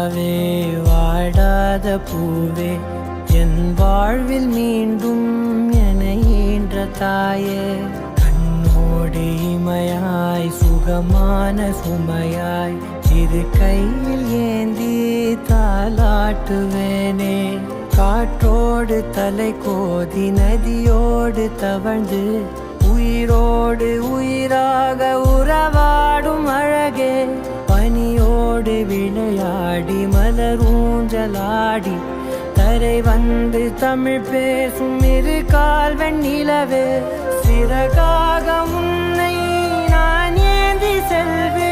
நிலாவே வாடாத பூவே என் வாழ்வில் மீண்டும் என ஈன்ற தாயே கண்ணோடு இமையாய் சுகமான சுமையாய் இரு கையில் ஏந்தி தாலாட்டுவேனே காற்றோடு தலை கோதி நதியோடு தவழ்ந்து உயிரோடு உயிராக உறவாடும் அழகே பனியோடு விளையாடி மலரூஞ்சலாடி தரை வந்து தமிழ் பேசும் இரு கால் வெண்ணிலவே சிறகாக உன்னை நான் ஏந்தி செல்வேன்.